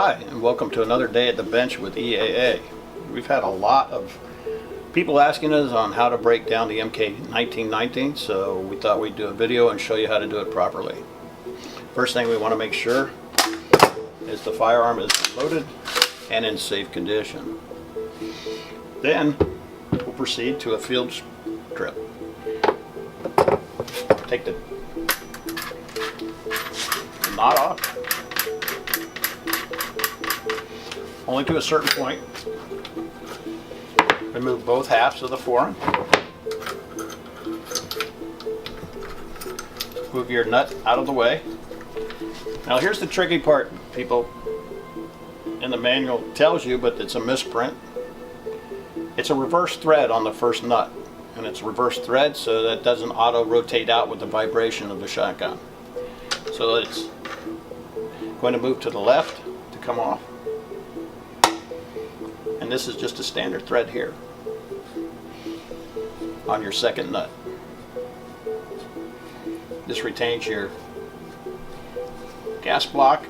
Hi, and welcome to another day at the bench with EAA. We've had a lot of people asking us on how to break down the MKA 1919, so we thought we'd do a video and show you how to do it properly. First thing we want to make sure is the firearm is loaded and in safe condition. Then we'll proceed to a field strip. Take the knot off. Only to a certain point. Remove both halves of the forend. Move your nut out of the way. Now here's the tricky part, people. In the manual tells you, but it's a misprint. It's a reverse thread on the first nut, and it's reverse thread so that it doesn't auto rotate out with the vibration of the shotgun. So that it's going to move to the left to come off. And this is just a standard thread here on your second nut. This retains your gas block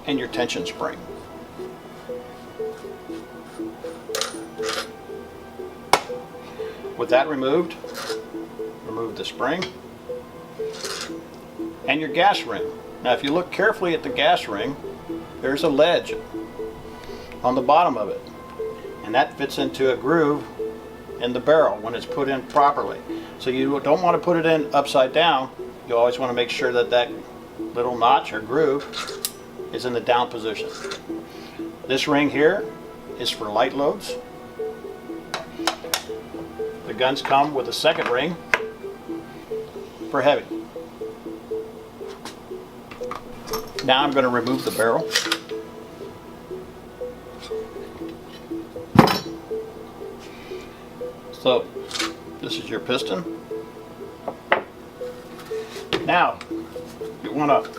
and your tension spring. With that removed, remove the spring and your gas ring. Now if you look carefully at the gas ring, there's a ledge on the bottom of it. And that fits into a groove in the barrel when it's put in properly. So you don't want to put it in upside down. You always want to make sure that that little notch or groove is in the down position. This ring here is for light loads. The guns come with a second ring for heavy. Now I'm going to remove the barrel. So this is your piston. Now you want to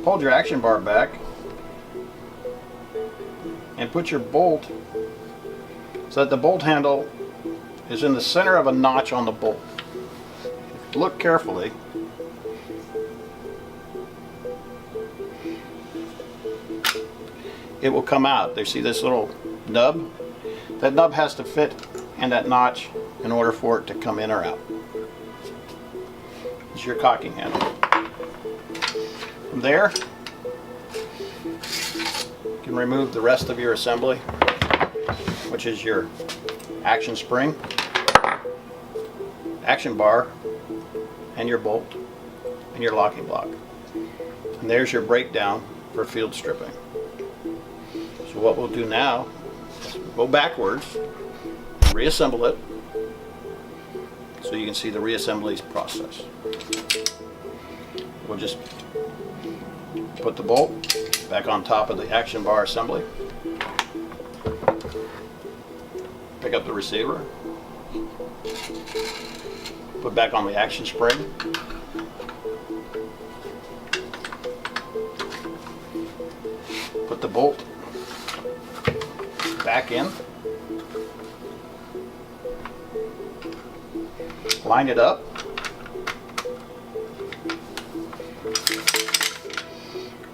hold your action bar back and put your bolt so that the bolt handle is in the center of a notch on the bolt. If you look carefully, it will come out. They see this little nub? That nub has to fit in that notch in order for it to come in or out. This is your cocking handle. From there, you can remove the rest of your assembly, which is your action spring, action bar, and your bolt, and your locking block. And there's your breakdown for field stripping. So what we'll do now, go backwards, reassemble it, so you can see the reassembly process. We'll just put the bolt back on top of the action bar assembly, pick up the receiver, put back on the action spring, put the bolt back in, line it up,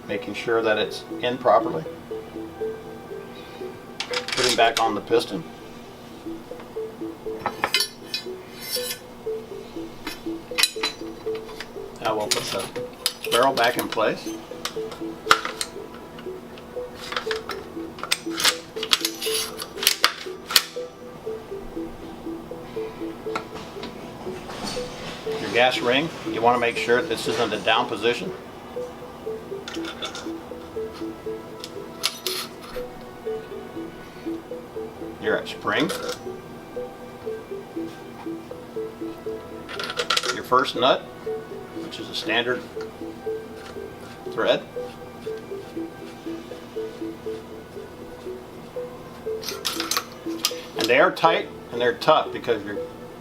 making sure that it's in properly, putting back on the piston, now we'll put the barrel back in place. Your gas ring, you want to make sure this is in the down position. Your spring, your first nut, which is a standard thread, and they are tight and they're tough because you're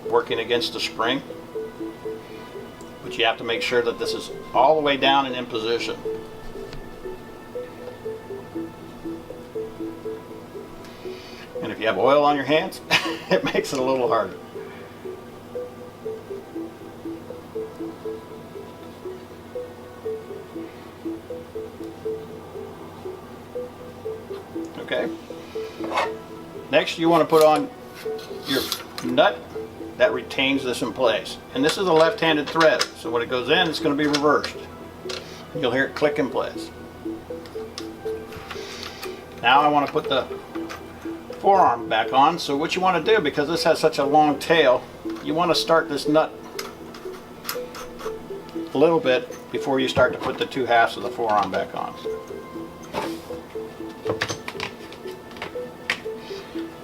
working against the spring. But you have to make sure that this is all the way down and in position. And if you have oil on your hands, it makes it a little harder. Okay. Next, you want to put on your nut that retains this in place. And this is a left-handed thread, so when it goes in, it's going to be reversed. You'll hear it click in place. Now I want to put the forearm back on. So what you want to do, because this has such a long tail, you want to start this nut a little bit before you start to put the two halves of the forearm back on.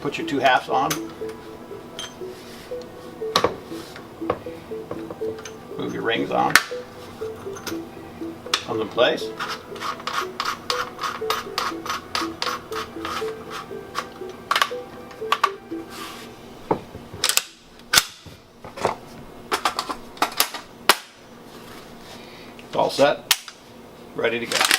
Put your two halves on. Move your rings on. Comes in place. It's all set, ready to go.